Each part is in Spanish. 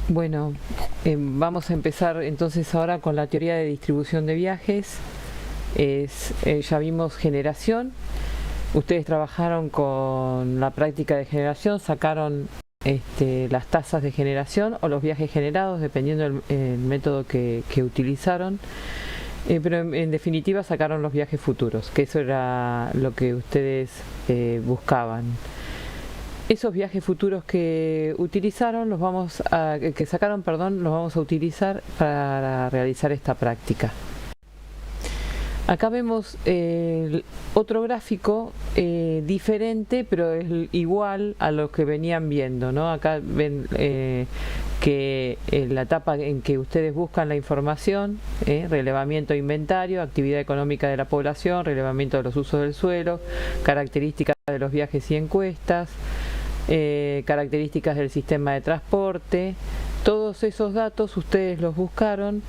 Bueno, vamos a empezar entonces ahora con la teoría de distribución de viajes. Ya vimos generación. Ustedes trabajaron con la práctica de generación, sacaron las tasas de generación o los viajes generados, dependiendo del método que utilizaron. Pero en definitiva sacaron los viajes futuros, que eso era lo que ustedes buscaban. Esos viajes futuros que utilizaron, que sacaron, perdón, los vamos a utilizar para realizar esta práctica. Acá vemos otro gráfico diferente, pero es igual a lo que venían viendo, ¿no? Acá ven que la etapa en que ustedes buscan la información, relevamiento de inventario, actividad económica de la población, relevamiento de los usos del suelo, características de los viajes y encuestas, características del sistema de transporte. Todos esos datos ustedes los buscaron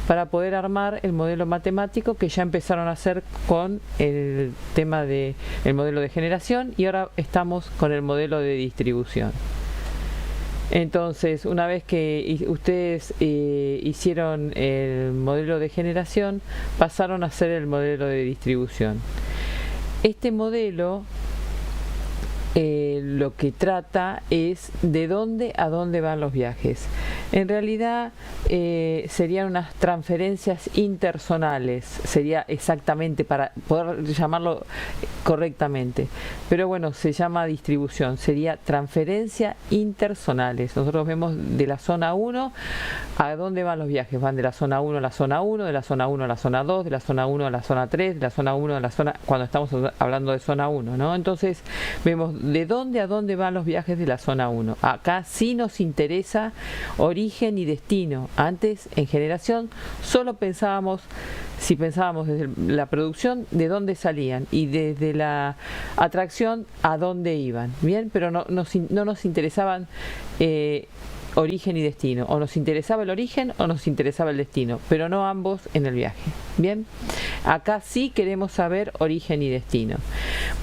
para poder armar el modelo matemático que ya empezaron a hacer con el tema del modelo de generación, y ahora estamos con el modelo de distribución. Entonces, una vez que ustedes hicieron el modelo de generación, pasaron a hacer el modelo de distribución. Este modelo lo que trata es de dónde a dónde van los viajes. En realidad serían unas transferencias interzonales, sería exactamente, para poder llamarlo correctamente, pero bueno, se llama distribución, sería transferencia interzonales. Nosotros vemos de la zona 1 a dónde van los viajes, van de la zona 1 a la zona 1, de la zona 1 a la zona 2, de la zona 1 a la zona 3, de la zona 1 a la zona, cuando estamos hablando de zona 1, ¿no? Entonces vemos de dónde a dónde van los viajes de la zona 1. Acá sí nos interesa origen y destino. Antes, en generación, solo pensábamos, si pensábamos desde la producción, de dónde salían, y desde la atracción, a dónde iban. Bien, pero no nos interesaban origen y destino. O nos interesaba el origen o nos interesaba el destino, pero no ambos en el viaje. Bien, acá sí queremos saber origen y destino.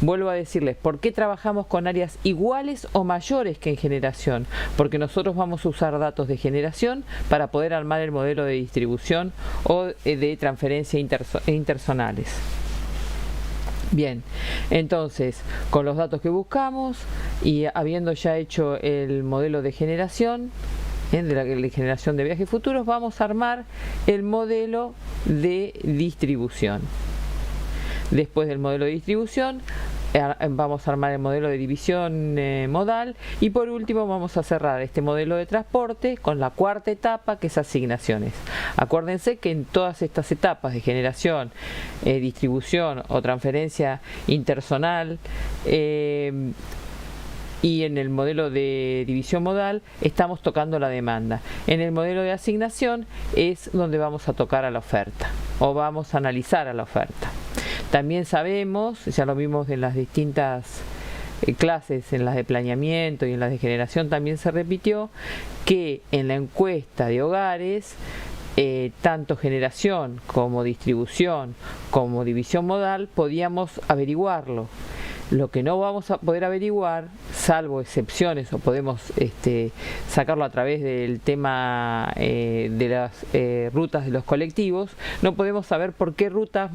Vuelvo a decirles, ¿por qué trabajamos con áreas iguales o mayores que en generación? Porque nosotros vamos a usar datos de generación para poder armar el modelo de distribución o de transferencia interzonales. Bien, entonces, con los datos que buscamos y habiendo ya hecho el modelo de generación, de la generación de viajes futuros, vamos a armar el modelo de distribución. Después del modelo de distribución, vamos a armar el modelo de división modal, y por último vamos a cerrar este modelo de transporte con la cuarta etapa, que es asignaciones. Acuérdense que en todas estas etapas de generación, distribución o transferencia interzonal, y en el modelo de división modal estamos tocando la demanda. En el modelo de asignación es donde vamos a tocar a la oferta, o vamos a analizar a la oferta. También sabemos, ya lo vimos en las distintas clases, en las de planeamiento y en las de generación también se repitió, que en la encuesta de hogares, tanto generación como distribución como división modal podíamos averiguarlo. Lo que no vamos a poder averiguar, salvo excepciones, o podemos sacarlo a través del tema de las rutas de los colectivos, no podemos saber por qué rutas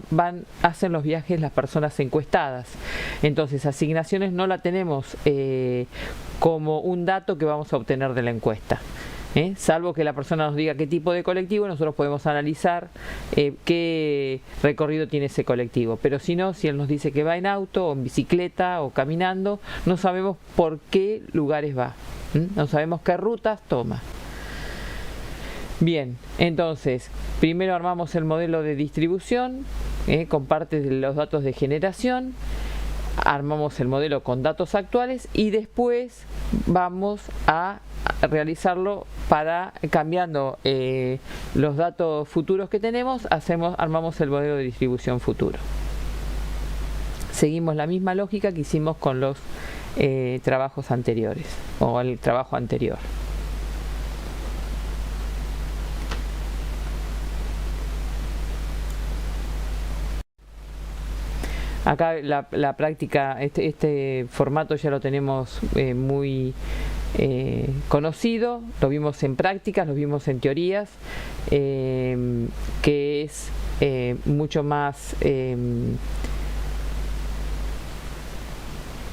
hacen los viajes las personas encuestadas. Entonces, asignaciones no la tenemos como un dato que vamos a obtener de la encuesta. Salvo que la persona nos diga qué tipo de colectivo, nosotros podemos analizar qué recorrido tiene ese colectivo. Pero si no, si él nos dice que va en auto, o en bicicleta, o caminando, no sabemos por qué lugares va. No sabemos qué rutas toma. Bien, entonces, primero armamos el modelo de distribución con parte de los datos de generación. Armamos el modelo con datos actuales y después vamos a realizarlo para, cambiando los datos futuros que tenemos, armamos el modelo de distribución futuro. Seguimos la misma lógica que hicimos con los trabajos anteriores, o el trabajo anterior. Acá la práctica, este formato ya lo tenemos muy conocido, lo vimos en prácticas, lo vimos en teorías, que es mucho más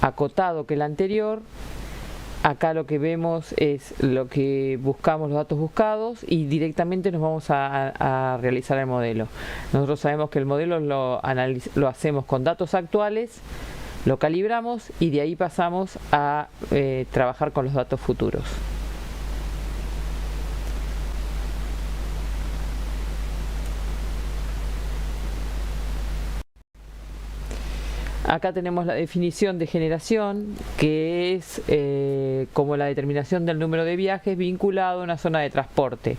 acotado que el anterior. Acá lo que vemos es lo que buscamos, los datos buscados, y directamente nos vamos a realizar el modelo. Nosotros sabemos que el modelo lo hacemos con datos actuales, lo calibramos y de ahí pasamos a trabajar con los datos futuros. Acá tenemos la definición de generación, que es como la determinación del número de viajes vinculado a una zona de transporte,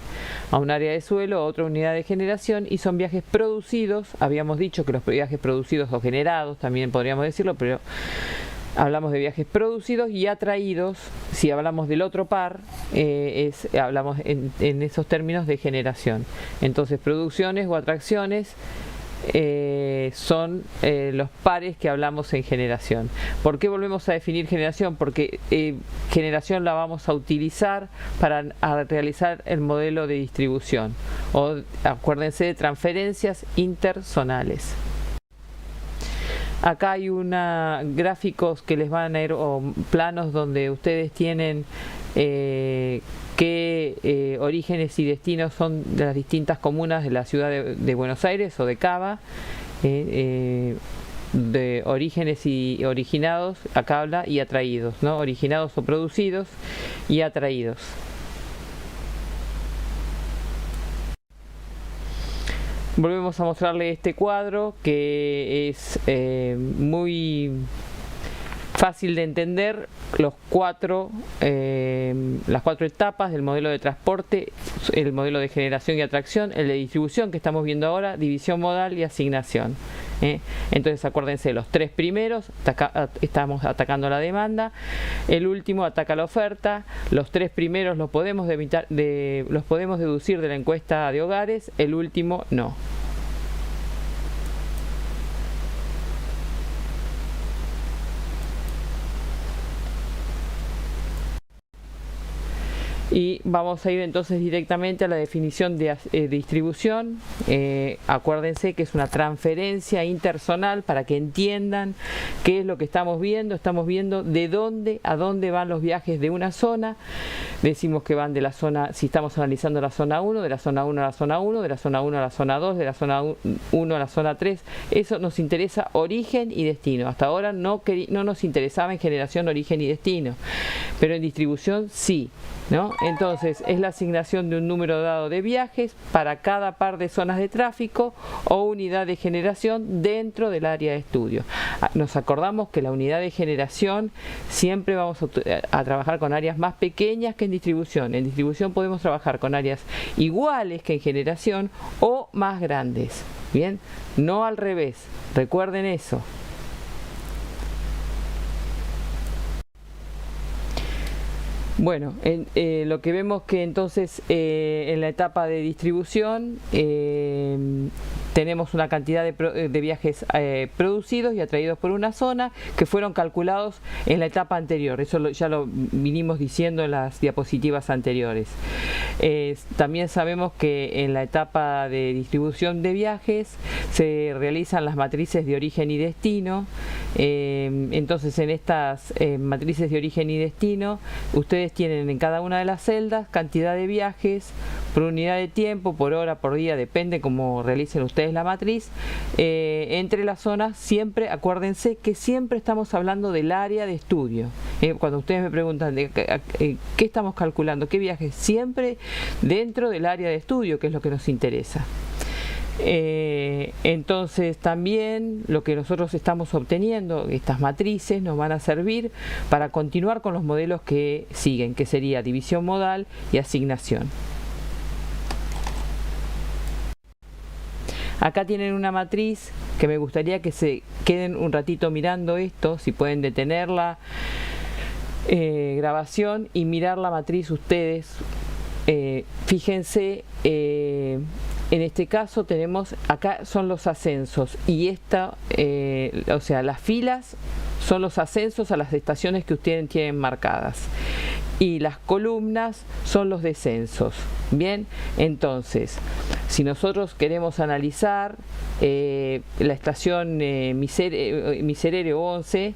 a un área de suelo, a otra unidad de generación, y son viajes producidos. Habíamos dicho que los viajes producidos o generados, también podríamos decirlo, pero hablamos de viajes producidos y atraídos. Si hablamos del otro par, hablamos en esos términos de generación. Entonces, producciones o atracciones son los pares que hablamos en generación. ¿Por qué volvemos a definir generación? Porque generación la vamos a utilizar para realizar el modelo de distribución, o acuérdense de transferencias interzonales. Acá hay gráficos que les van a ir, o planos donde ustedes tienen qué orígenes y destinos son de las distintas comunas de la ciudad de Buenos Aires o de Cava, de orígenes y originados, acá habla, y atraídos, ¿no? Originados o producidos y atraídos. Volvemos a mostrarle este cuadro que es muy fácil de entender. Las cuatro etapas del modelo de transporte: el modelo de generación y atracción, el de distribución que estamos viendo ahora, división modal y asignación. Entonces acuérdense, los tres primeros estamos atacando la demanda, el último ataca la oferta, los tres primeros los podemos deducir de la encuesta de hogares, el último no. Y vamos a ir entonces directamente a la definición de distribución. Acuérdense que es una transferencia interzonal, para que entiendan qué es lo que estamos viendo. Estamos viendo de dónde a dónde van los viajes de una zona. Decimos que van de la zona, si estamos analizando la zona 1, de la zona 1 a la zona 1, de la zona 1 a la zona 2, de la zona 1 a la zona 3. Eso nos interesa, origen y destino. Hasta ahora no nos interesaba en generación, origen y destino, pero en distribución sí, ¿no? Entonces es la asignación de un número dado de viajes para cada par de zonas de tráfico o unidad de generación dentro del área de estudio. Nos acordamos que la unidad de generación siempre vamos a trabajar con áreas más pequeñas que en distribución. En distribución podemos trabajar con áreas iguales que en generación o más grandes. Bien, no al revés. Recuerden eso. Bueno, lo que vemos que entonces en la etapa de distribución tenemos una cantidad de viajes producidos y atraídos por una zona que fueron calculados en la etapa anterior. Eso ya lo vinimos diciendo en las diapositivas anteriores. También sabemos que en la etapa de distribución de viajes se realizan las matrices de origen y destino. Entonces en estas matrices de origen y destino ustedes tienen en cada una de las celdas cantidad de viajes por unidad de tiempo, por hora, por día, depende cómo realicen ustedes la matriz. Entre las zonas, siempre acuérdense que siempre estamos hablando del área de estudio. Cuando ustedes me preguntan qué estamos calculando, qué viajes, siempre dentro del área de estudio, que es lo que nos interesa. Entonces también lo que nosotros estamos obteniendo, estas matrices, nos van a servir para continuar con los modelos que siguen, que sería división modal y asignación. Acá tienen una matriz que me gustaría que se queden un ratito mirando esto, si pueden detenerla grabación y mirar la matriz ustedes. Fíjense, en este caso tenemos, acá son los ascensos y esta, o sea, las filas son los ascensos a las estaciones que ustedes tienen marcadas. y las columnas son los descensos. Bien, entonces, si nosotros queremos analizar la estación Miserere 11,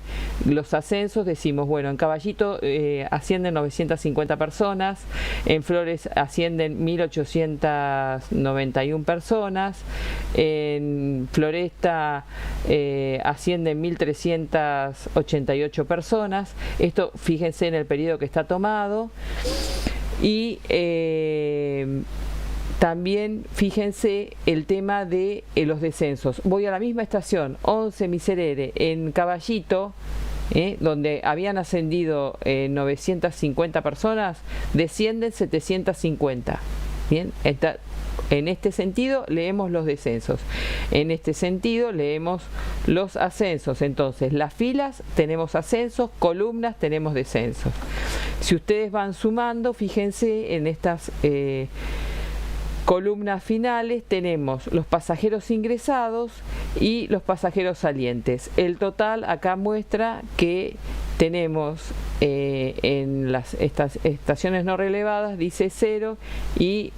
los ascensos, decimos, bueno, en Caballito ascienden 950 personas, en Flores ascienden 1891 personas, en Floresta ascienden 1388 personas. Esto, fíjense en el periodo que está tomado. Y también fíjense el tema de los descensos. Voy a la misma estación, 11 Miserere, en Caballito, donde habían ascendido 950 personas, descienden 750. Bien, en este sentido leemos los descensos, en este sentido leemos los ascensos. Entonces, las filas tenemos ascensos, columnas tenemos descensos. Si ustedes van sumando, fíjense en estas columnas finales tenemos los pasajeros ingresados y los pasajeros salientes. El total acá muestra que tenemos en estas estaciones no relevadas dice 0 y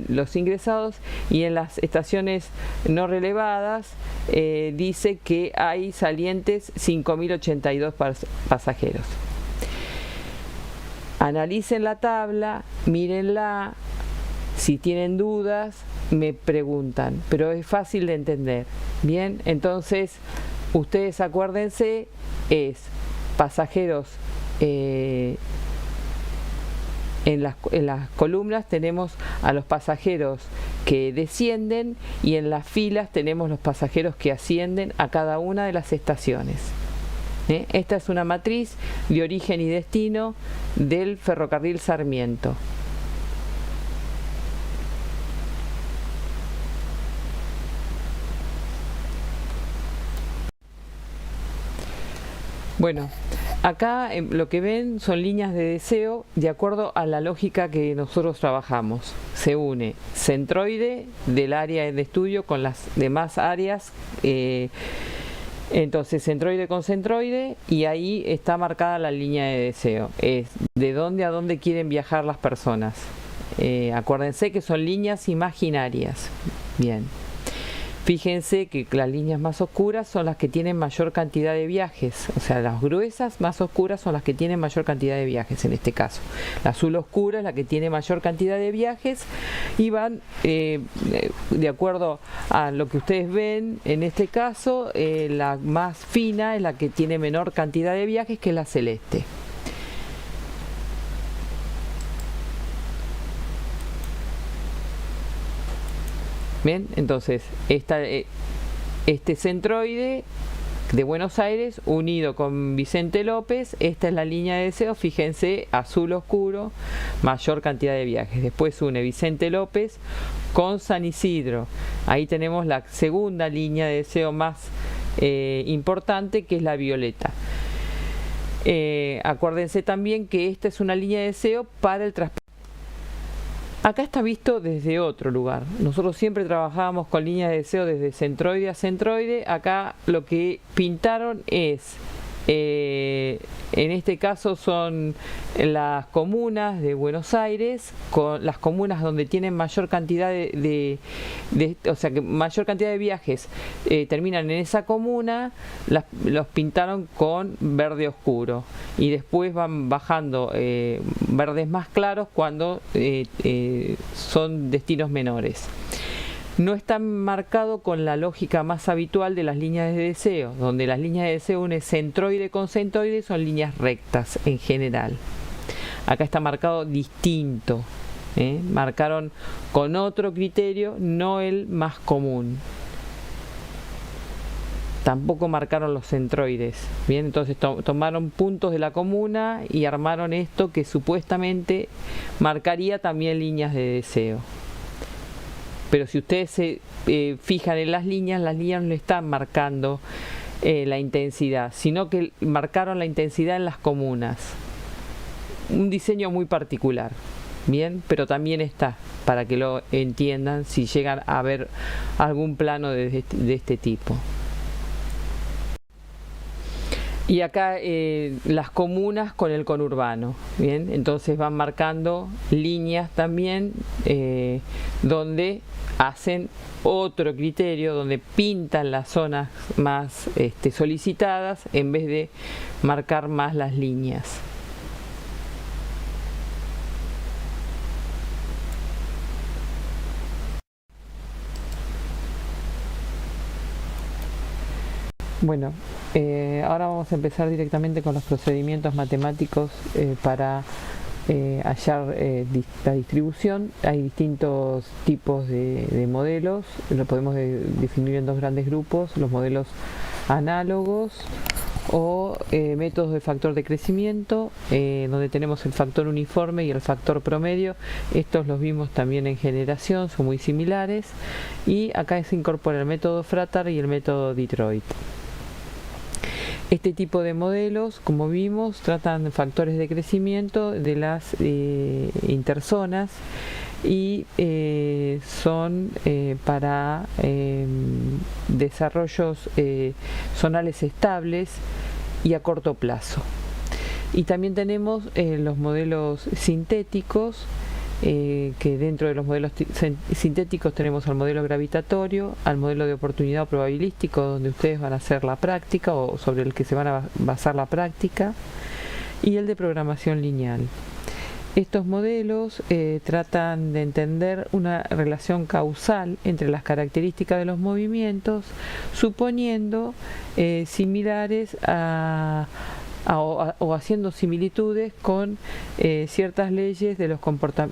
los ingresados, y en las estaciones no relevadas dice que hay salientes 5.082 pasajeros. Analicen la tabla, mírenla. Si tienen dudas, me preguntan, pero es fácil de entender. Bien, entonces, ustedes acuérdense, es pasajeros, en las columnas tenemos a los pasajeros que descienden y en las filas tenemos los pasajeros que ascienden a cada una de las estaciones. Esta es una matriz de origen y destino del ferrocarril Sarmiento. Bueno, acá lo que ven son líneas de deseo de acuerdo a la lógica que nosotros trabajamos. Se une centroide del área de estudio con las demás áreas. Entonces, centroide con centroide, y ahí está marcada la línea de deseo. Es de dónde a dónde quieren viajar las personas. Acuérdense que son líneas imaginarias. Bien. Fíjense que las líneas más oscuras son las que tienen mayor cantidad de viajes, o sea, las gruesas más oscuras son las que tienen mayor cantidad de viajes en este caso. La azul oscura es la que tiene mayor cantidad de viajes y van de acuerdo a lo que ustedes ven en este caso, la más fina es la que tiene menor cantidad de viajes, que es la celeste. Bien, entonces este centroide de Buenos Aires unido con Vicente López, esta es la línea de deseo, fíjense, azul oscuro, mayor cantidad de viajes. Después une Vicente López con San Isidro, ahí tenemos la segunda línea de deseo más importante, que es la violeta. Acuérdense también que esta es una línea de deseo para el transporte. Acá está visto desde otro lugar. Nosotros siempre trabajábamos con líneas de deseo desde centroide a centroide. Acá lo que pintaron es, en este caso son las comunas de Buenos Aires, con las comunas donde tienen mayor cantidad o sea, que mayor cantidad de viajes terminan en esa comuna, los pintaron con verde oscuro y después van bajando verdes más claros cuando son destinos menores. No está marcado con la lógica más habitual de las líneas de deseo, donde las líneas de deseo une centroide con centroide, son líneas rectas en general. Acá está marcado distinto, marcaron con otro criterio, no el más común. Tampoco marcaron los centroides. Bien, entonces tomaron puntos de la comuna y armaron esto que supuestamente marcaría también líneas de deseo. Pero si ustedes se fijan en las líneas no están marcando la intensidad, sino que marcaron la intensidad en las comunas. Un diseño muy particular, bien, pero también está, para que lo entiendan si llegan a ver algún plano de este tipo. Y acá las comunas con el conurbano, ¿bien? Entonces van marcando líneas también donde hacen otro criterio, donde pintan las zonas más solicitadas en vez de marcar más las líneas. Bueno, ahora vamos a empezar directamente con los procedimientos matemáticos para hallar la distribución. Hay distintos tipos de modelos, lo podemos definir en dos grandes grupos: los modelos análogos o métodos de factor de crecimiento, donde tenemos el factor uniforme y el factor promedio. Estos los vimos también en generación, son muy similares, y acá se incorpora el método Fratar y el método Detroit. Este tipo de modelos, como vimos, tratan factores de crecimiento de las interzonas y son para desarrollos zonales estables y a corto plazo. Y también tenemos los modelos sintéticos, que dentro de los modelos sintéticos tenemos al modelo gravitatorio, al modelo de oportunidad probabilístico, donde ustedes van a hacer la práctica o sobre el que se van a basar la práctica, y el de programación lineal. Estos modelos tratan de entender una relación causal entre las características de los movimientos, suponiendo similares o haciendo similitudes con ciertas leyes de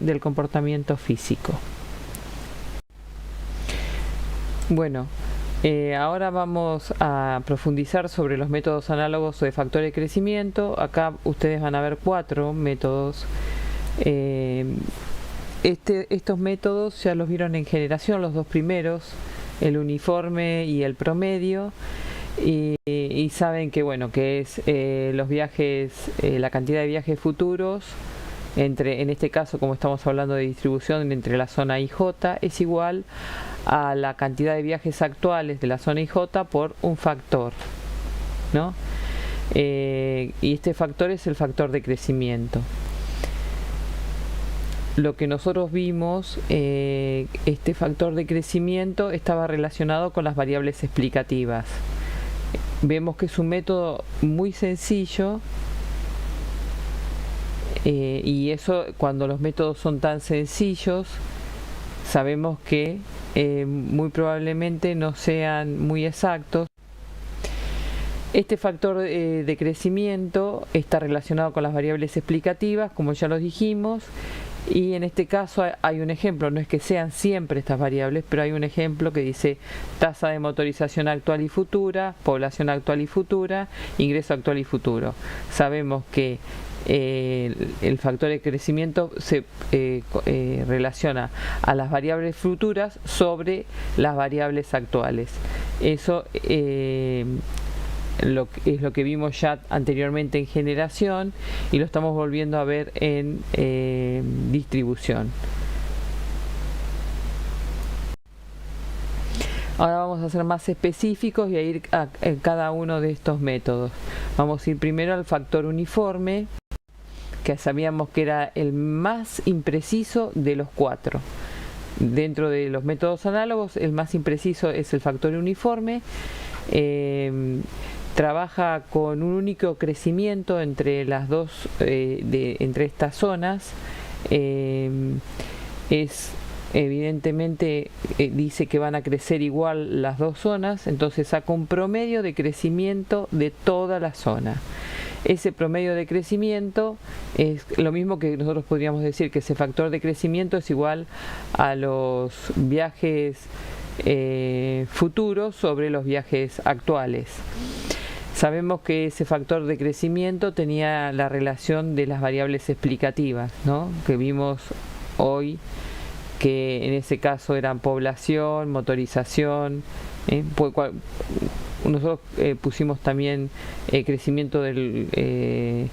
del comportamiento físico. Bueno, ahora vamos a profundizar sobre los métodos análogos o de factor de crecimiento. Acá ustedes van a ver 4 métodos. Estos métodos ya los vieron en generación, los dos primeros, el uniforme y el promedio. Y saben que bueno, que es los viajes, la cantidad de viajes futuros en este caso, como estamos hablando de distribución entre la zona IJ, es igual a la cantidad de viajes actuales de la zona IJ por un factor, ¿no? Y este factor es el factor de crecimiento. Lo que nosotros vimos, este factor de crecimiento estaba relacionado con las variables explicativas. Vemos que es un método muy sencillo, y eso, cuando los métodos son tan sencillos, sabemos que muy probablemente no sean muy exactos. Este factor de crecimiento está relacionado con las variables explicativas, como ya lo dijimos, y en este caso hay un ejemplo. No es que sean siempre estas variables, pero hay un ejemplo que dice tasa de motorización actual y futura, población actual y futura, ingreso actual y futuro. Sabemos que el factor de crecimiento se relaciona a las variables futuras sobre las variables actuales. Eso es lo que vimos ya anteriormente en generación y lo estamos volviendo a ver en distribución. Ahora vamos a ser más específicos y a ir a cada uno de estos métodos. Vamos a ir primero al factor uniforme, que sabíamos que era el más impreciso de los 4. Dentro de los métodos análogos, el más impreciso es el factor uniforme. Trabaja con un único crecimiento entre las dos, entre estas zonas. Evidentemente dice que van a crecer igual las dos zonas, entonces saca un promedio de crecimiento de toda la zona. Ese promedio de crecimiento es lo mismo que nosotros podríamos decir que ese factor de crecimiento es igual a los viajes futuros sobre los viajes actuales. Sabemos que ese factor de crecimiento tenía la relación de las variables explicativas, ¿no?, que vimos hoy, que en ese caso eran población, motorización. Nosotros pusimos también crecimiento del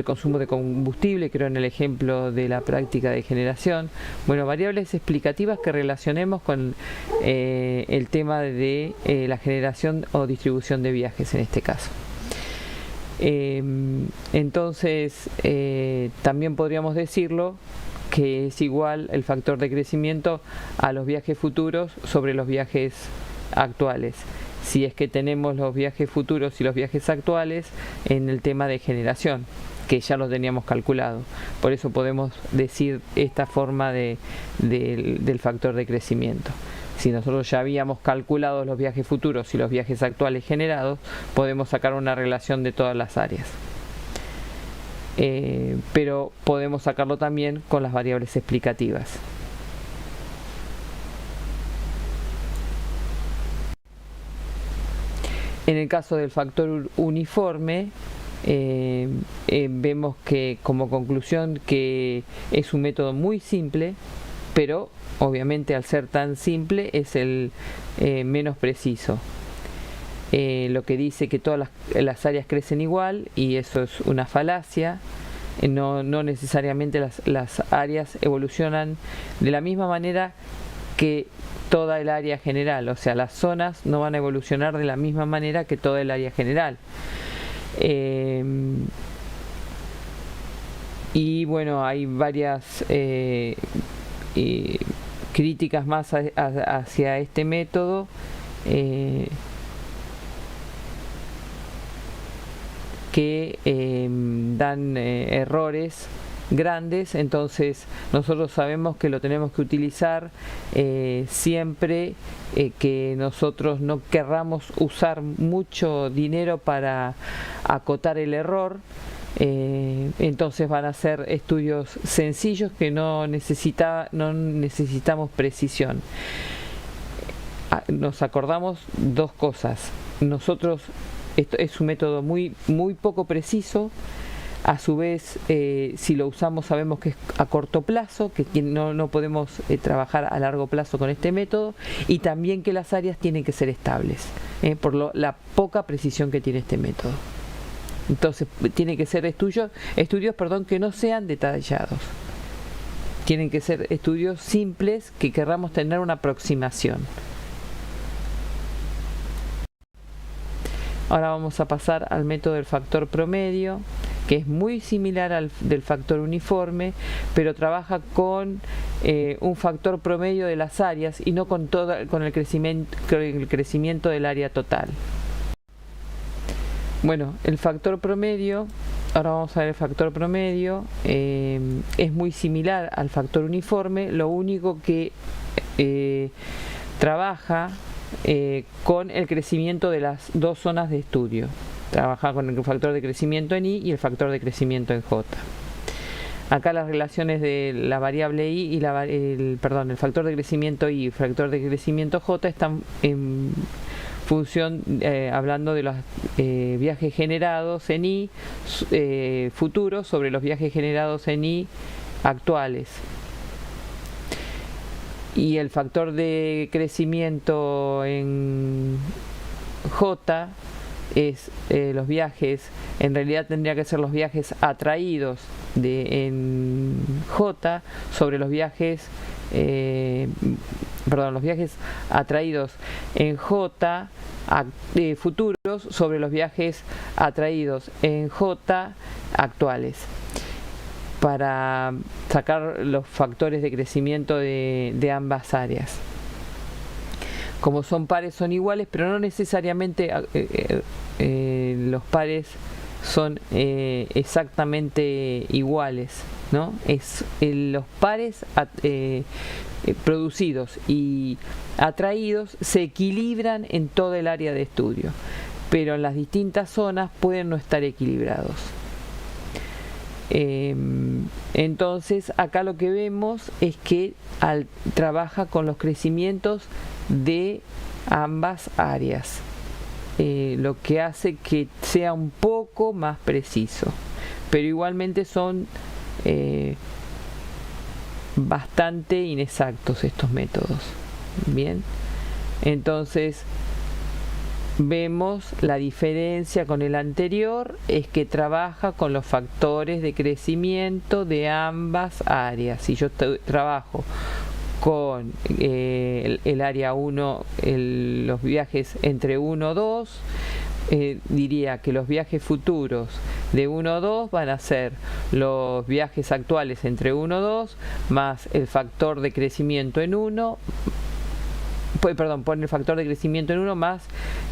consumo de combustible, creo, en el ejemplo de la práctica de generación. Bueno, variables explicativas que relacionemos con el tema de la generación o distribución de viajes en este caso. Entonces, también podríamos decirlo que es igual el factor de crecimiento a los viajes futuros sobre los viajes actuales, si es que tenemos los viajes futuros y los viajes actuales en el tema de generación, que ya lo teníamos calculado. Por eso podemos decir esta forma del factor de crecimiento. Si nosotros ya habíamos calculado los viajes futuros y los viajes actuales generados, podemos sacar una relación de todas las áreas. Pero podemos sacarlo también con las variables explicativas. En el caso del factor uniforme, vemos que como conclusión que es un método muy simple, pero obviamente al ser tan simple es el menos preciso. Lo que dice que todas las áreas crecen igual, y eso es una falacia. No necesariamente las áreas evolucionan de la misma manera que toda el área general, o sea, las zonas no van a evolucionar de la misma manera que toda el área general. Y bueno, hay varias críticas más hacia este método, que dan errores grandes. Entonces nosotros sabemos que lo tenemos que utilizar siempre que nosotros no querramos usar mucho dinero para acotar el error. Entonces van a ser estudios sencillos que no necesitamos precisión. Nos acordamos dos cosas. Esto es un método muy poco preciso. A su vez, si lo usamos sabemos que es a corto plazo, que no podemos trabajar a largo plazo con este método, y también que las áreas tienen que ser estables, por la poca precisión que tiene este método. Entonces tienen que ser estudios que no sean detallados. Tienen que ser estudios simples que querramos tener una aproximación. Ahora vamos a pasar al método del factor promedio, que es muy similar al del factor uniforme, pero trabaja con un factor promedio de las áreas y no con el crecimiento del área total. Bueno, el factor promedio, ahora vamos a ver el factor promedio, es muy similar al factor uniforme, lo único que trabaja con el crecimiento de las dos zonas de estudio. Trabaja con el factor de crecimiento en I y el factor de crecimiento en J. Acá las relaciones de la variable I y el factor de crecimiento I y el factor de crecimiento J están en función, hablando de los viajes generados en I futuros sobre los viajes generados en I actuales. Y el factor de crecimiento en J es los viajes, en realidad tendría que ser los viajes atraídos en J sobre los viajes, los viajes atraídos en J futuros sobre los viajes atraídos en J actuales, para sacar los factores de crecimiento de ambas áreas. Como son pares, son iguales, pero no necesariamente los pares son exactamente iguales, ¿no? Los pares producidos y atraídos se equilibran en todo el área de estudio, pero en las distintas zonas pueden no estar equilibrados. Entonces acá lo que vemos es que trabaja con los crecimientos de ambas áreas, lo que hace que sea un poco más preciso, pero igualmente son bastante inexactos estos métodos. Bien, entonces vemos la diferencia con el anterior, es que trabaja con los factores de crecimiento de ambas áreas. Si yo trabajo con el área 1, los viajes entre 1 y 2, diría que los viajes futuros de 1, 2 van a ser los viajes actuales entre 1, 2 más el factor de crecimiento en 1, perdón, pon el factor de crecimiento en 1 más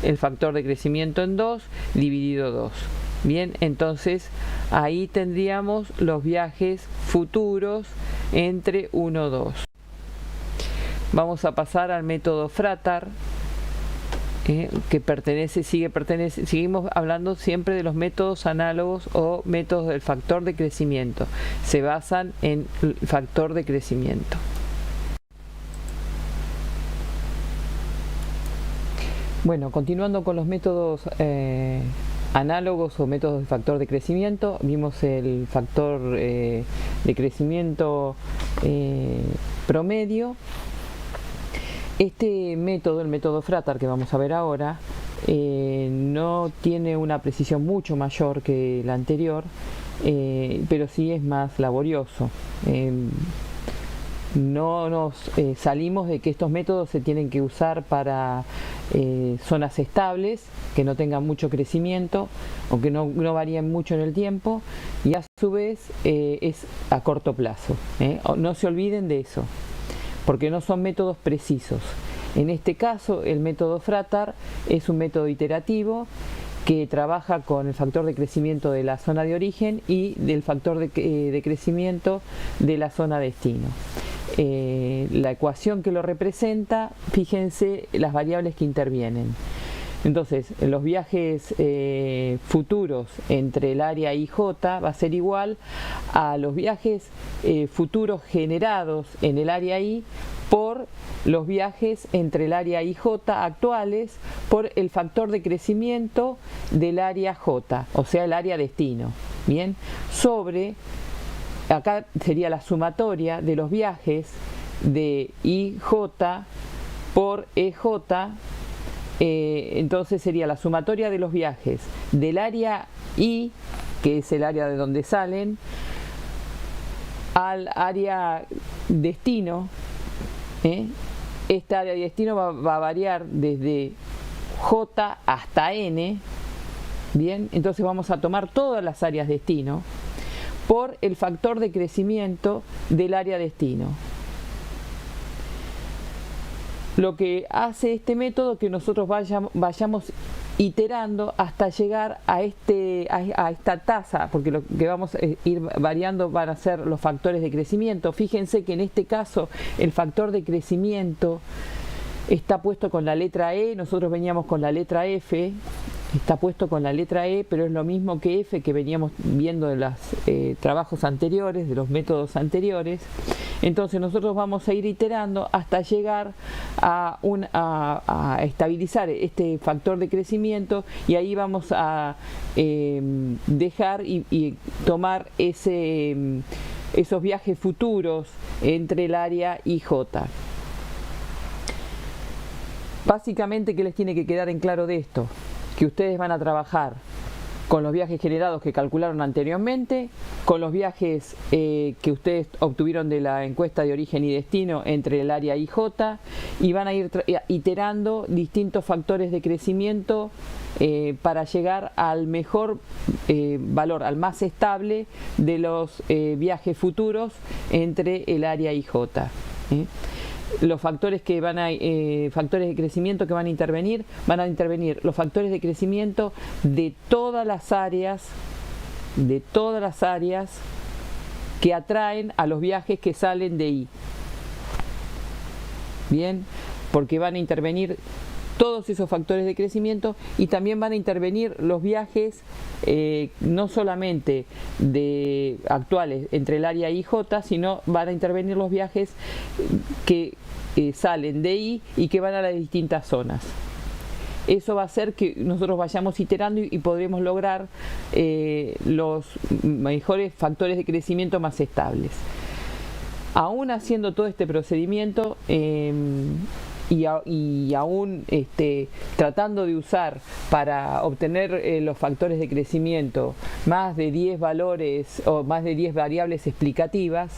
el factor de crecimiento en 2 dividido 2. Bien, entonces ahí tendríamos los viajes futuros entre 1, 2. Vamos a pasar al método Fratar, que seguimos hablando siempre de los métodos análogos o métodos del factor de crecimiento. Se basan en el factor de crecimiento. Bueno, continuando con los métodos análogos o métodos de factor de crecimiento, vimos el factor de crecimiento promedio. Este método, el método Fratar que vamos a ver ahora, no tiene una precisión mucho mayor que la anterior, pero sí es más laborioso. No nos salimos de que estos métodos se tienen que usar para zonas estables, que no tengan mucho crecimiento o que no varíen mucho en el tiempo, y a su vez es a corto plazo. No se olviden de eso, porque no son métodos precisos. En este caso, el método Fratar es un método iterativo que trabaja con el factor de crecimiento de la zona de origen y del factor de crecimiento de la zona destino. La ecuación que lo representa, fíjense las variables que intervienen. Entonces, los viajes futuros entre el área IJ va a ser igual a los viajes futuros generados en el área I por los viajes entre el área IJ actuales por el factor de crecimiento del área J, o sea, el área destino. Bien, sobre, acá sería la sumatoria de los viajes de IJ por EJ. Entonces sería la sumatoria de los viajes del área I, que es el área de donde salen, al área destino. Esta área de destino va a variar desde J hasta N. Bien, entonces vamos a tomar todas las áreas destino por el factor de crecimiento del área destino. Lo que hace este método que nosotros vayamos iterando hasta llegar a esta tasa, porque lo que vamos a ir variando van a ser los factores de crecimiento. Fíjense que en este caso el factor de crecimiento está puesto con la letra E, nosotros veníamos con la letra F, está puesto con la letra E, pero es lo mismo que F que veníamos viendo de los trabajos anteriores, de los métodos anteriores. Entonces nosotros vamos a ir iterando hasta llegar a estabilizar este factor de crecimiento, y ahí vamos a dejar y tomar esos viajes futuros entre el área y J. Básicamente, ¿qué les tiene que quedar en claro de esto? Que ustedes van a trabajar con los viajes generados que calcularon anteriormente, con los viajes que ustedes obtuvieron de la encuesta de origen y destino entre el área y J, y van a ir iterando distintos factores de crecimiento para llegar al mejor valor, al más estable de los viajes futuros entre el área y J. Los factores que factores de crecimiento que van a intervenir los factores de crecimiento de todas las áreas que atraen a los viajes que salen de I. Bien, porque van a intervenir todos esos factores de crecimiento, y también van a intervenir los viajes no solamente actuales entre el área I y J, sino van a intervenir los viajes que salen de I y que van a las distintas zonas. Eso va a hacer que nosotros vayamos iterando y podremos lograr los mejores factores de crecimiento más estables. Aún haciendo todo este procedimiento, y aún tratando de usar para obtener los factores de crecimiento más de 10 valores o más de 10 variables explicativas,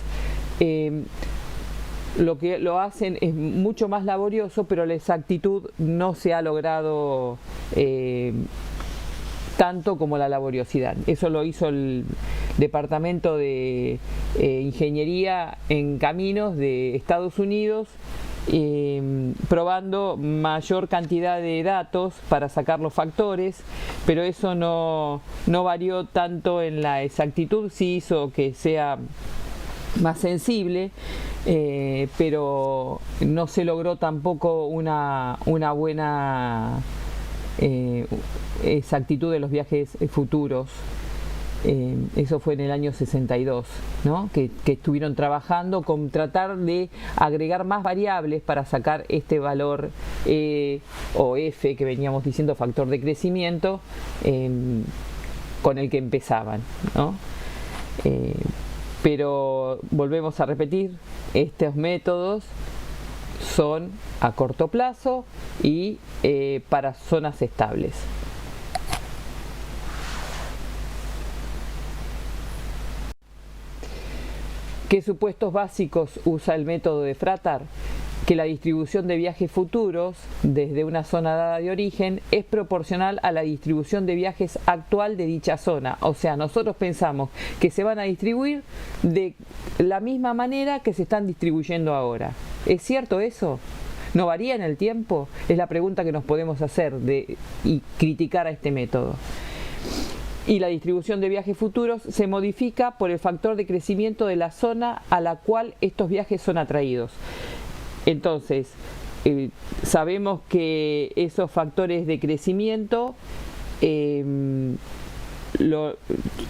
lo que lo hacen es mucho más laborioso, pero la exactitud no se ha logrado tanto como la laboriosidad. Eso lo hizo el Departamento de Ingeniería en Caminos de Estados Unidos, probando mayor cantidad de datos para sacar los factores, pero eso no varió tanto en la exactitud. Sí hizo que sea más sensible, pero no se logró tampoco una buena exactitud de los viajes futuros. Eso fue en el año 62, ¿no? que estuvieron trabajando con tratar de agregar más variables para sacar este valor o F que veníamos diciendo, factor de crecimiento, con el que empezaban, ¿no? Pero volvemos a repetir, estos métodos son a corto plazo y para zonas estables. ¿Qué supuestos básicos usa el método de Fratar? Que la distribución de viajes futuros desde una zona dada de origen es proporcional a la distribución de viajes actual de dicha zona. O sea, nosotros pensamos que se van a distribuir de la misma manera que se están distribuyendo ahora. ¿Es cierto eso? ¿No varía en el tiempo? Es la pregunta que nos podemos hacer y criticar a este método. Y la distribución de viajes futuros se modifica por el factor de crecimiento de la zona a la cual estos viajes son atraídos. Entonces, sabemos que esos factores de crecimiento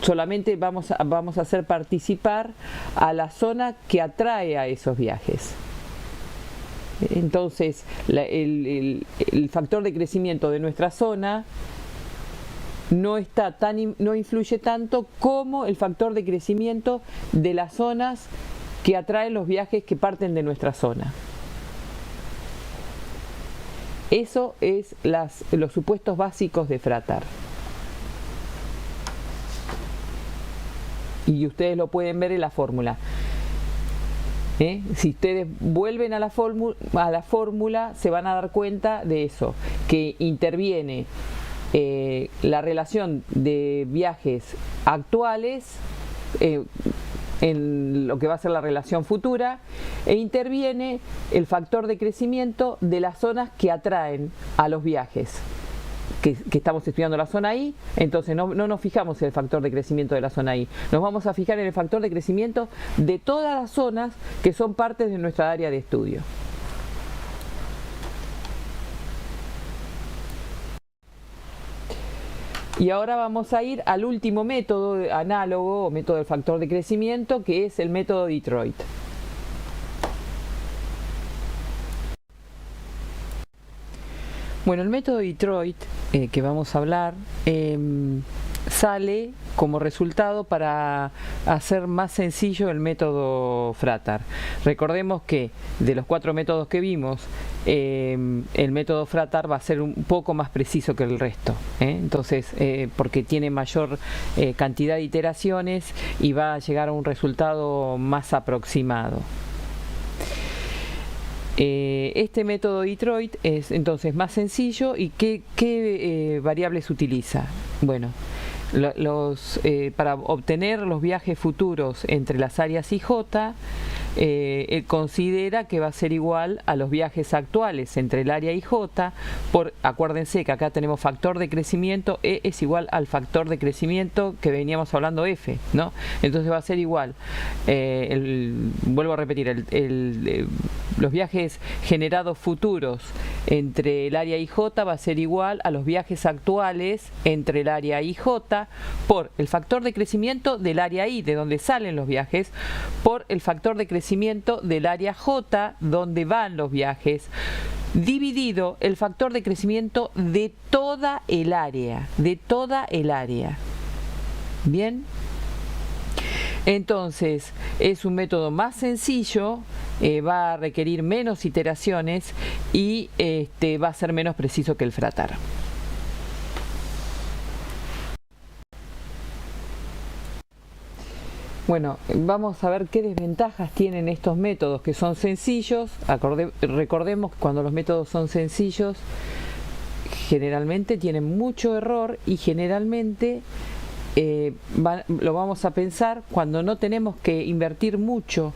solamente vamos a hacer participar a la zona que atrae a esos viajes. Entonces, el factor de crecimiento de nuestra zona no influye tanto como el factor de crecimiento de las zonas que atraen los viajes que parten de nuestra zona. Eso es los supuestos básicos de Fratar. Y ustedes lo pueden ver en la fórmula. Si ustedes vuelven a la fórmula, se van a dar cuenta de eso, que interviene la relación de viajes actuales en lo que va a ser la relación futura, e interviene el factor de crecimiento de las zonas que atraen a los viajes. Que estamos estudiando la zona I, entonces no nos fijamos en el factor de crecimiento de la zona I, nos vamos a fijar en el factor de crecimiento de todas las zonas que son partes de nuestra área de estudio. Y ahora vamos a ir al último método análogo o método del factor de crecimiento, que es el método Detroit. Bueno, el método Detroit que vamos a hablar sale como resultado para hacer más sencillo el método Fratar. Recordemos que de los 4 métodos que vimos, el método Fratar va a ser un poco más preciso que el resto, entonces porque tiene mayor cantidad de iteraciones y va a llegar a un resultado más aproximado. Este método Detroit es entonces más sencillo. ¿Y qué variables utiliza? Bueno, para obtener los viajes futuros entre las áreas IJ, él considera que va a ser igual a los viajes actuales entre el área IJ acuérdense que acá tenemos factor de crecimiento, E es igual al factor de crecimiento que veníamos hablando, F, ¿no? Entonces va a ser igual, vuelvo a repetir, los viajes generados futuros entre el área IJ va a ser igual a los viajes actuales entre el área IJ por el factor de crecimiento del área I, de donde salen los viajes, por el factor de crecimiento del área J, donde van los viajes, dividido el factor de crecimiento de toda el área, ¿Bien? Entonces, es un método más sencillo, va a requerir menos iteraciones y va a ser menos preciso que el Fratar. Bueno, vamos a ver qué desventajas tienen estos métodos que son sencillos. Recordemos que cuando los métodos son sencillos, generalmente tienen mucho error y generalmente lo vamos a pensar cuando no tenemos que invertir mucho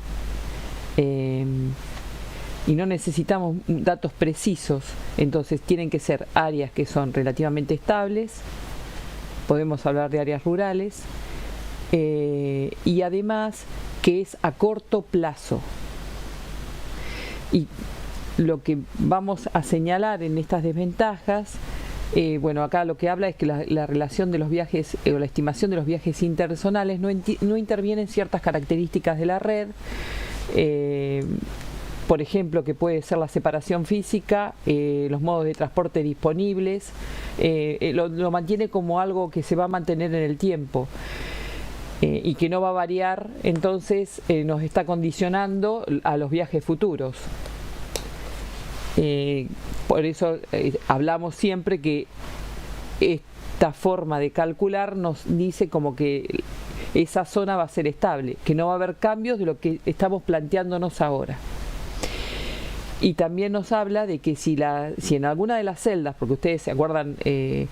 y no necesitamos datos precisos. Entonces tienen que ser áreas que son relativamente estables, podemos hablar de áreas rurales, y además que es a corto plazo. Y lo que vamos a señalar en estas desventajas, bueno, acá lo que habla es que la relación de los viajes o la estimación de los viajes interzonales no intervienen ciertas características de la red, por ejemplo, que puede ser la separación física, los modos de transporte disponibles, lo mantiene como algo que se va a mantener en el tiempo. Y que no va a variar, entonces nos está condicionando a los viajes futuros. Por eso hablamos siempre que esta forma de calcular nos dice como que esa zona va a ser estable, que no va a haber cambios de lo que estamos planteándonos ahora. Y también nos habla de que si en alguna de las celdas, porque ustedes se acuerdan que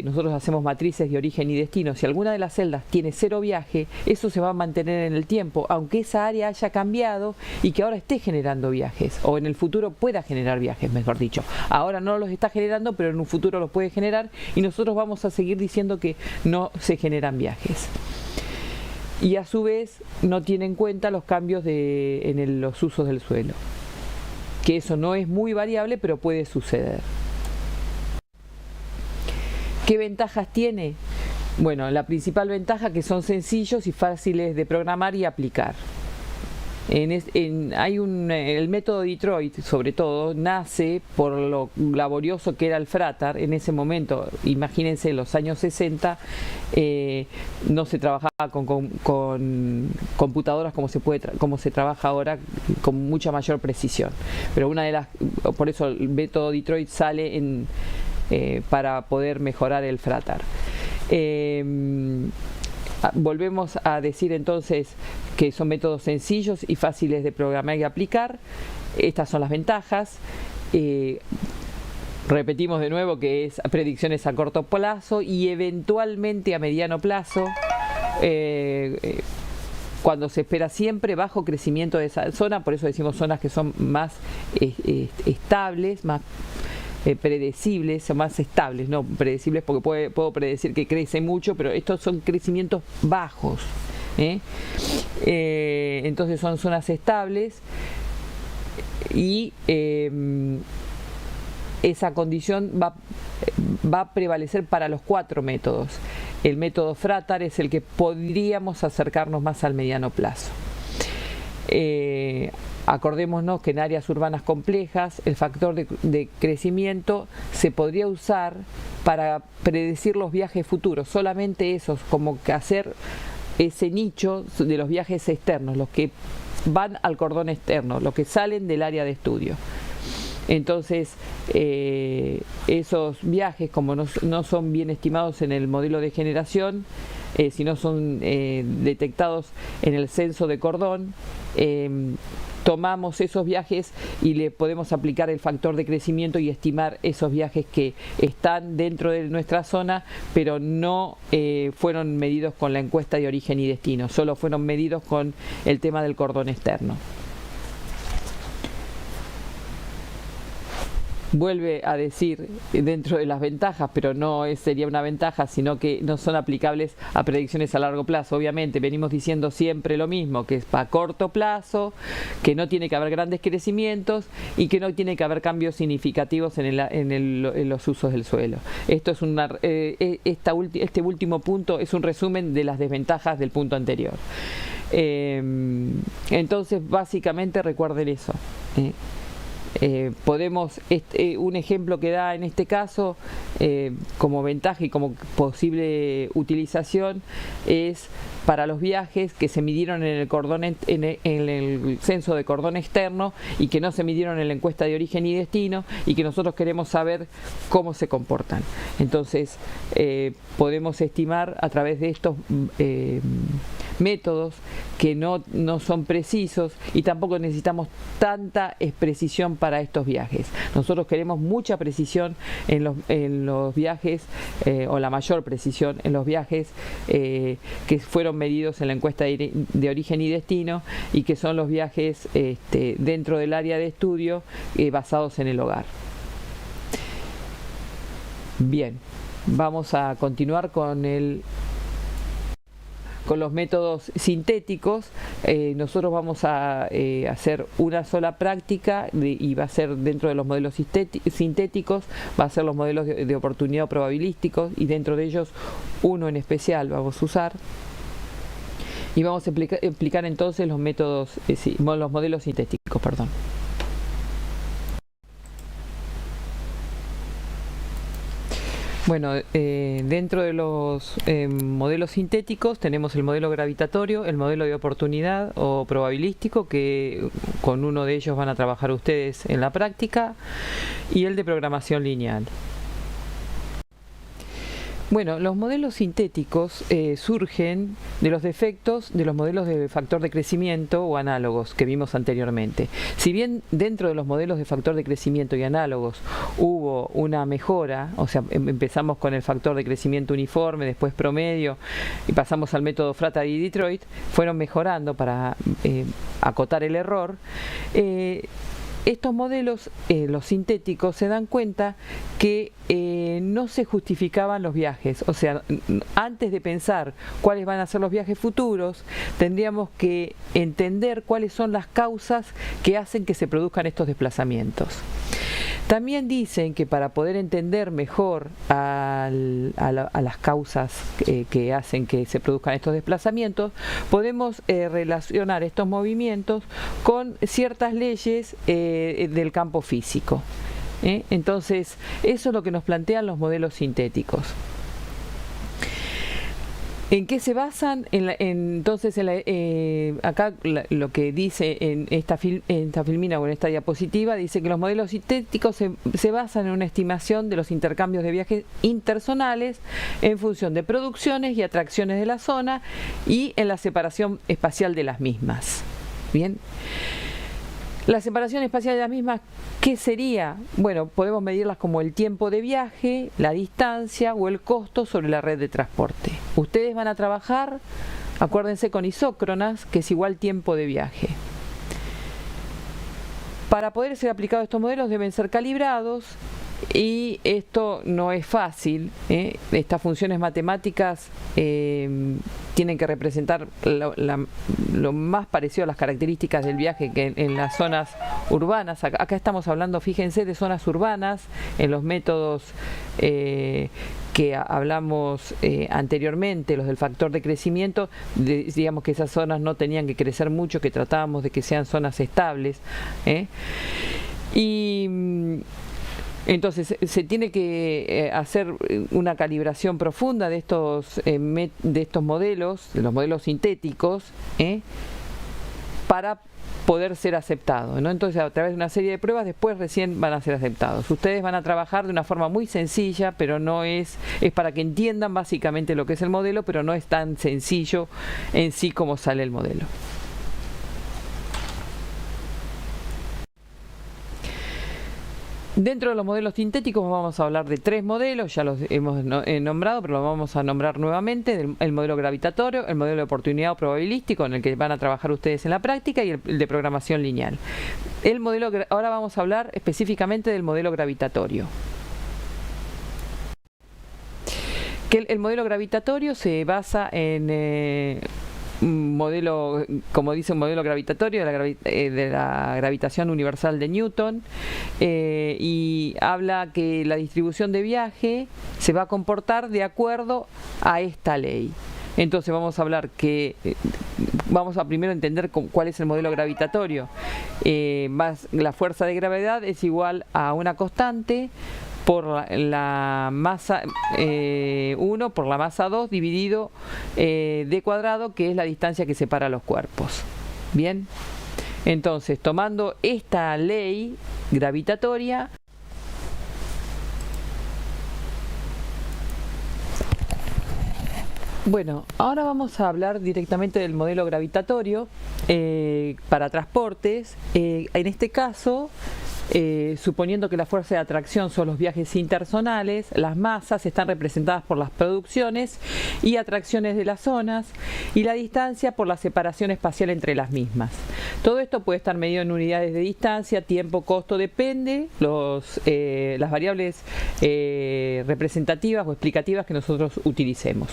nosotros hacemos matrices de origen y destino, si alguna de las celdas tiene 0 viaje, eso se va a mantener en el tiempo, aunque esa área haya cambiado y que ahora esté generando viajes, o en el futuro pueda generar viajes, mejor dicho. Ahora no los está generando, pero en un futuro los puede generar y nosotros vamos a seguir diciendo que no se generan viajes. Y a su vez no tiene en cuenta los cambios en los usos del suelo, que eso no es muy variable, pero puede suceder. ¿Qué ventajas tiene? Bueno, la principal ventaja que son sencillos y fáciles de programar y aplicar. El método Detroit, sobre todo, nace por lo laborioso que era el Fratar. En ese momento, imagínense, en los años 60, no se trabajaba con computadoras como se trabaja ahora, con mucha mayor precisión. Pero por eso el método Detroit sale para poder mejorar el Fratar. Volvemos a decir entonces que son métodos sencillos y fáciles de programar y aplicar. Estas son las ventajas. Repetimos de nuevo que es predicciones a corto plazo y eventualmente a mediano plazo, cuando se espera siempre bajo crecimiento de esa zona. Por eso decimos zonas que son más estables, más predecibles, o más estables, no predecibles porque puedo predecir que crece mucho, pero estos son crecimientos bajos, entonces son zonas estables y esa condición va a prevalecer para los 4 métodos. El método Fratar es el que podríamos acercarnos más al mediano plazo. Acordémonos que en áreas urbanas complejas el factor de crecimiento se podría usar para predecir los viajes futuros, solamente esos, como que hacer ese nicho de los viajes externos, los que van al cordón externo, los que salen del área de estudio. Entonces, esos viajes, como no son bien estimados en el modelo de generación, si no son detectados en el censo de cordón, tomamos esos viajes y le podemos aplicar el factor de crecimiento y estimar esos viajes que están dentro de nuestra zona, pero no fueron medidos con la encuesta de origen y destino, solo fueron medidos con el tema del cordón externo. Vuelve a decir dentro de las ventajas, pero no sería una ventaja, sino que no son aplicables a predicciones a largo plazo. Obviamente venimos diciendo siempre lo mismo, que es para corto plazo, que no tiene que haber grandes crecimientos y que no tiene que haber cambios significativos en los usos del suelo. Esto es este último punto es un resumen de las desventajas del punto anterior. Entonces básicamente recuerden eso. Un ejemplo que da en este caso como ventaja y como posible utilización es para los viajes que se midieron en el censo de cordón externo y que no se midieron en la encuesta de origen y destino y que nosotros queremos saber cómo se comportan. Entonces podemos estimar a través de estos métodos que no son precisos y tampoco necesitamos tanta precisión para estos viajes. Nosotros queremos mucha precisión en los viajes, o la mayor precisión en los viajes que fueron medidos en la encuesta de origen y destino, y que son los viajes dentro del área de estudio basados en el hogar. Bien, vamos a continuar con los métodos sintéticos. Nosotros vamos a hacer una sola práctica y va a ser dentro de los modelos sintéticos, va a ser los modelos de oportunidad probabilísticos, y dentro de ellos uno en especial vamos a usar. Y vamos a explicar entonces los métodos, los modelos sintéticos, perdón. Bueno, dentro de los modelos sintéticos tenemos el modelo gravitatorio, el modelo de oportunidad o probabilístico, que con uno de ellos van a trabajar ustedes en la práctica, y el de programación lineal. Bueno, los modelos sintéticos surgen de los defectos de los modelos de factor de crecimiento o análogos que vimos anteriormente. Si bien dentro de los modelos de factor de crecimiento y análogos hubo una mejora, o sea, empezamos con el factor de crecimiento uniforme, después promedio, y pasamos al método Frater y Detroit, fueron mejorando para acotar el error. Estos modelos, los sintéticos, se dan cuenta que no se justificaban los viajes. O sea, antes de pensar cuáles van a ser los viajes futuros, tendríamos que entender cuáles son las causas que hacen que se produzcan estos desplazamientos. También dicen que para poder entender mejor a las causas que hacen que se produzcan estos desplazamientos, podemos relacionar estos movimientos con ciertas leyes del campo físico. Entonces, eso es lo que nos plantean los modelos sintéticos. ¿En qué se basan? Entonces, acá lo que dice en esta filmina o en esta diapositiva, dice que los modelos sintéticos se basan en una estimación de los intercambios de viajes interzonales en función de producciones y atracciones de la zona y en la separación espacial de las mismas. Bien. La separación espacial de las mismas, ¿qué sería? Bueno, podemos medirlas como el tiempo de viaje, la distancia o el costo sobre la red de transporte. Ustedes van a trabajar, acuérdense, con isócronas, que es igual tiempo de viaje. Para poder ser aplicados estos modelos deben ser calibrados, y esto no es fácil. Estas funciones matemáticas tienen que representar lo más parecido a las características del viaje que en las zonas urbanas. Acá estamos hablando, fíjense, de zonas urbanas en los métodos que hablamos anteriormente, los del factor de crecimiento. Digamos que esas zonas no tenían que crecer mucho, que tratábamos de que sean zonas estables. Entonces se tiene que hacer una calibración profunda de estos modelos, de los modelos sintéticos, para poder ser aceptados, ¿no? Entonces, a través de una serie de pruebas, después recién van a ser aceptados. Ustedes van a trabajar de una forma muy sencilla, pero no es para que entiendan básicamente lo que es el modelo, pero no es tan sencillo en sí como sale el modelo. Dentro de los modelos sintéticos vamos a hablar de tres modelos, ya los hemos nombrado, pero los vamos a nombrar nuevamente: el modelo gravitatorio, el modelo de oportunidad o probabilístico, en el que van a trabajar ustedes en la práctica, y el de programación lineal. Ahora vamos a hablar específicamente del modelo gravitatorio. El modelo gravitatorio se basa en modelo, como dice, un modelo gravitatorio de la gravitación universal de Newton, y habla que la distribución de viaje se va a comportar de acuerdo a esta ley. Entonces vamos a hablar vamos a primero entender cuál es el modelo gravitatorio. La fuerza de gravedad es igual a una constante por la masa 1 por la masa 2 dividido d cuadrado, que es la distancia que separa los cuerpos. Bien, entonces, tomando esta ley gravitatoria, Bueno, ahora vamos a hablar directamente del modelo gravitatorio para transportes. En este caso, suponiendo que la fuerza de atracción son los viajes interzonales, las masas están representadas por las producciones y atracciones de las zonas y la distancia por la separación espacial entre las mismas. Todo esto puede estar medido en unidades de distancia, tiempo, costo, depende las variables representativas o explicativas que nosotros utilicemos.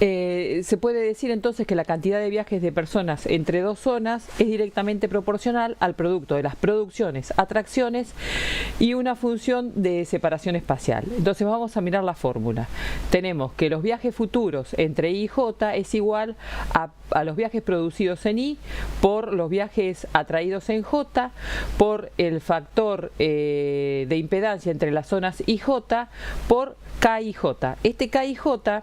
Se puede decir entonces que la cantidad de viajes de personas entre dos zonas es directamente proporcional al producto de las producciones, atracciones y una función de separación espacial. Entonces vamos a mirar la fórmula. Tenemos que los viajes futuros entre I y J es igual a los viajes producidos en I por los viajes atraídos en J por el factor de impedancia entre las zonas IJ por KIJ. Este KIJ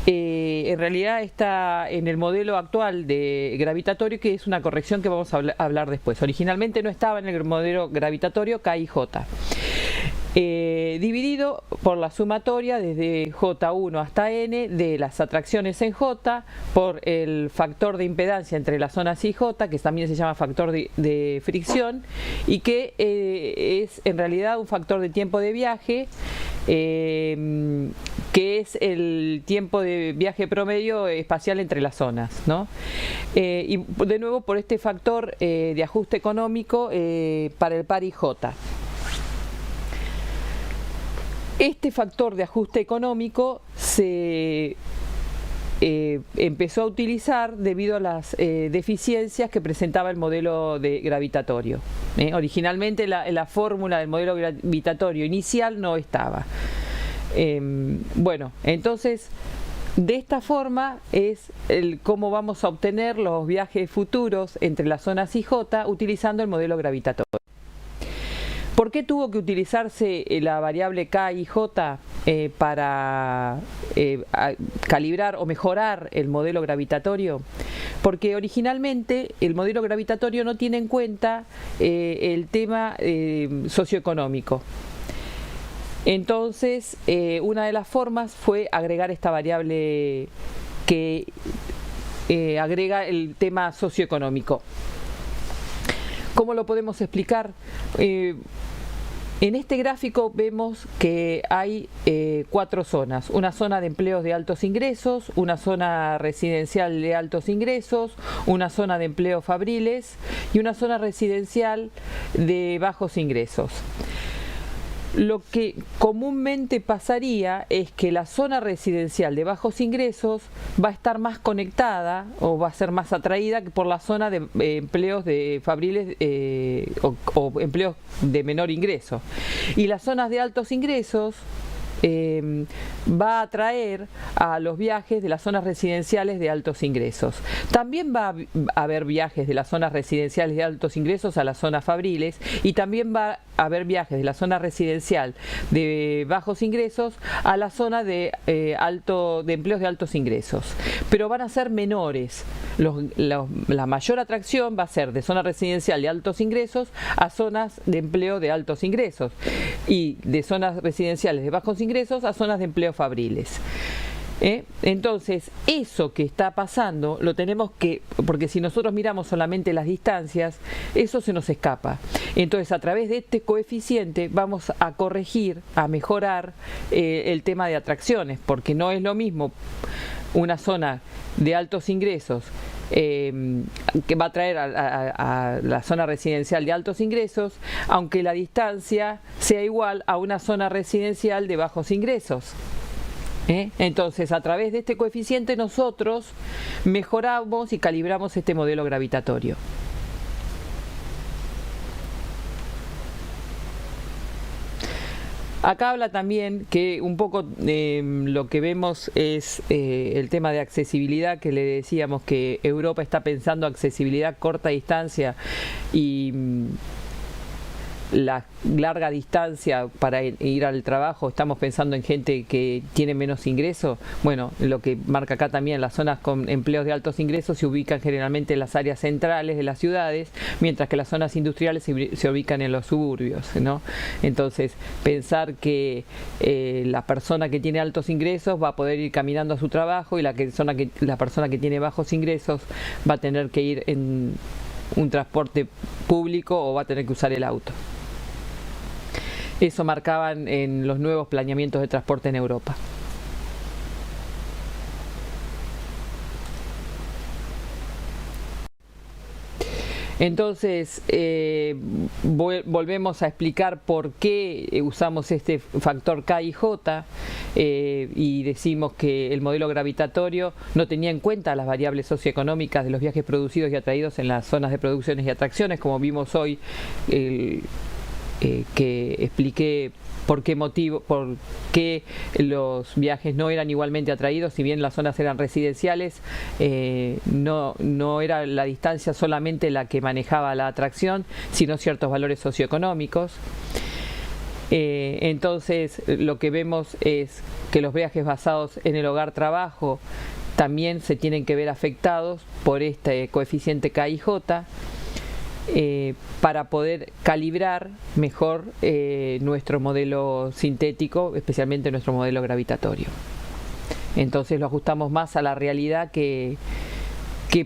en realidad está en el modelo actual de gravitatorio, que es una corrección que vamos a hablar después. Originalmente no estaba en el modelo gravitatorio KIJ. Dividido por la sumatoria desde J1 hasta N de las atracciones en J por el factor de impedancia entre las zonas IJ, que también se llama factor de fricción, y que es en realidad un factor de tiempo de viaje, que es el tiempo de viaje promedio espacial entre las zonas, ¿no? Y de nuevo por este factor de ajuste económico para el par IJ. Este factor de ajuste económico se empezó a utilizar debido a las deficiencias que presentaba el modelo gravitatorio. Originalmente la fórmula del modelo gravitatorio inicial no estaba. Bueno, entonces de esta forma es cómo vamos a obtener los viajes futuros entre las zonas IJ utilizando el modelo gravitatorio. ¿Por qué tuvo que utilizarse la variable K y J para calibrar o mejorar el modelo gravitatorio? Porque originalmente el modelo gravitatorio no tiene en cuenta el tema socioeconómico. Entonces, una de las formas fue agregar esta variable que agrega el tema socioeconómico. ¿Cómo lo podemos explicar? En este gráfico vemos que hay 4 zonas. Una zona de empleos de altos ingresos, una zona residencial de altos ingresos, una zona de empleos fabriles y una zona residencial de bajos ingresos. Lo que comúnmente pasaría es que la zona residencial de bajos ingresos va a estar más conectada o va a ser más atraída que por la zona de empleos de fabriles o empleos de menor ingreso. Y las zonas de altos ingresos va a atraer a los viajes de las zonas residenciales de altos ingresos. También va a haber viajes de las zonas residenciales de altos ingresos a las zonas fabriles y también va a haber viajes de la zona residencial de bajos ingresos a la zona de empleos de altos ingresos. Pero van a ser menores. La mayor atracción va a ser de zona residencial de altos ingresos a zonas de empleo de altos ingresos y de zonas residenciales de bajos ingresos a zonas de empleo fabriles. Entonces, eso que está pasando lo tenemos que, porque si nosotros miramos solamente las distancias, eso se nos escapa. Entonces, a través de este coeficiente vamos a corregir, a mejorar el tema de atracciones, porque no es lo mismo una zona de altos ingresos que va a traer a la zona residencial de altos ingresos, aunque la distancia sea igual a una zona residencial de bajos ingresos. Entonces, a través de este coeficiente nosotros mejoramos y calibramos este modelo gravitatorio. Acá habla también que un poco lo que vemos es el tema de accesibilidad, que le decíamos que Europa está pensando accesibilidad corta distancia y la larga distancia para ir al trabajo, estamos pensando en gente que tiene menos ingresos. Bueno, lo que marca acá también, las zonas con empleos de altos ingresos se ubican generalmente en las áreas centrales de las ciudades, mientras que las zonas industriales se ubican en los suburbios, ¿no? Entonces, pensar que la persona que tiene altos ingresos va a poder ir caminando a su trabajo y la persona que tiene bajos ingresos va a tener que ir en un transporte público o va a tener que usar el auto. Eso marcaban en los nuevos planeamientos de transporte en Europa. Entonces, volvemos a explicar por qué usamos este factor K y J y decimos que el modelo gravitatorio no tenía en cuenta las variables socioeconómicas de los viajes producidos y atraídos en las zonas de producciones y atracciones, como vimos hoy, que expliqué por qué los viajes no eran igualmente atraídos. Si bien las zonas eran residenciales, no era la distancia solamente la que manejaba la atracción, sino ciertos valores socioeconómicos. Entonces, lo que vemos es que los viajes basados en el hogar-trabajo también se tienen que ver afectados por este coeficiente K y J, para poder calibrar mejor nuestro modelo sintético, especialmente nuestro modelo gravitatorio. Entonces lo ajustamos más a la realidad que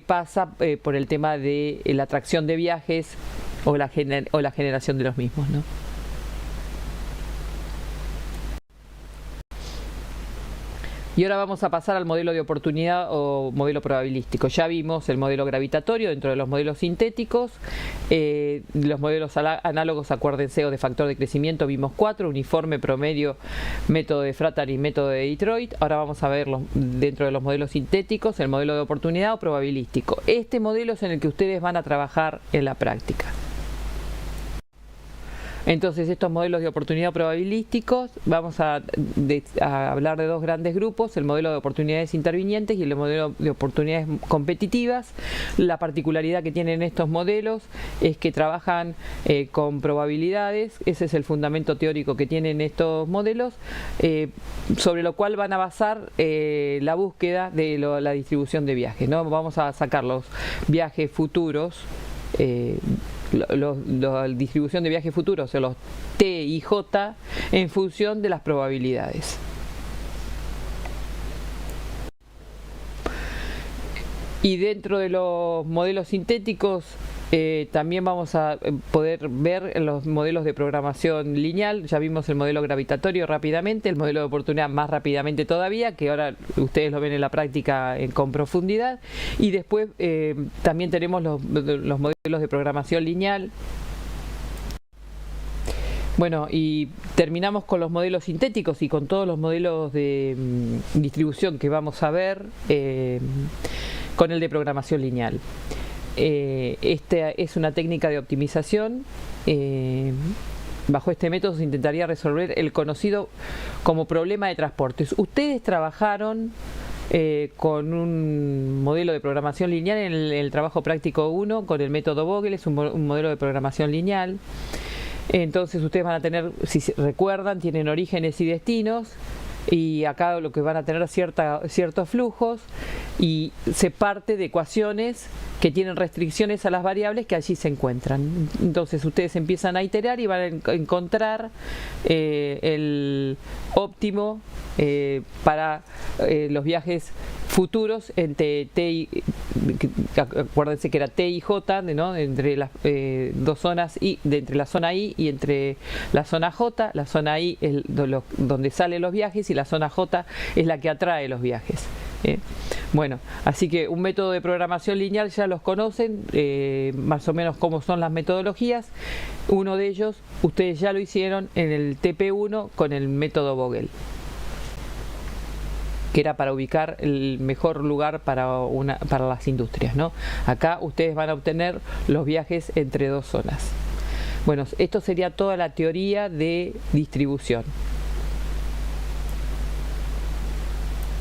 pasa por el tema de la atracción de viajes o la generación de los mismos, ¿no? Y ahora vamos a pasar al modelo de oportunidad o modelo probabilístico. Ya vimos el modelo gravitatorio dentro de los modelos sintéticos. Los modelos análogos, acuérdense, o de factor de crecimiento, vimos 4: uniforme, promedio, método de Fratar y método de Detroit. Ahora vamos a ver dentro de los modelos sintéticos el modelo de oportunidad o probabilístico. Este modelo es en el que ustedes van a trabajar en la práctica. Entonces, estos modelos de oportunidad probabilísticos, vamos a hablar de dos grandes grupos: el modelo de oportunidades intervinientes y el modelo de oportunidades competitivas. La particularidad que tienen estos modelos es que trabajan con probabilidades. Ese es el fundamento teórico que tienen estos modelos, sobre lo cual van a basar la búsqueda de la distribución de viajes, ¿no? Vamos a sacar los viajes futuros, la distribución de viajes futuros, o sea, los T y J, en función de las probabilidades. Y dentro de los modelos sintéticos también vamos a poder ver los modelos de programación lineal. Ya vimos el modelo gravitatorio rápidamente, el modelo de oportunidad más rápidamente todavía, que ahora ustedes lo ven en la práctica con profundidad. Y después también tenemos los modelos de programación lineal. Bueno, y terminamos con los modelos sintéticos y con todos los modelos de distribución que vamos a ver con el de programación lineal. Esta es una técnica de optimización. Bajo este método se intentaría resolver el conocido como problema de transportes. Ustedes trabajaron con un modelo de programación lineal en el trabajo práctico 1 con el método Vogel. Es un modelo de programación lineal. Entonces ustedes van a tener, si recuerdan, tienen orígenes y destinos, y acá lo que van a tener ciertos flujos, y se parte de ecuaciones que tienen restricciones a las variables que allí se encuentran. Entonces ustedes empiezan a iterar y van a encontrar el óptimo para los viajes futuros entre T y, acuérdense que era T y J, ¿no? Entre las dos zonas, entre la zona I y entre la zona J. La zona I es donde salen los viajes y la zona J es la que atrae los viajes. Bueno, así que un método de programación lineal ya los conocen, más o menos cómo son las metodologías. Uno de ellos ustedes ya lo hicieron en el TP1 con el método Vogel, que era para ubicar el mejor lugar para las industrias, ¿no? Acá ustedes van a obtener los viajes entre dos zonas. Bueno, esto sería toda la teoría de distribución.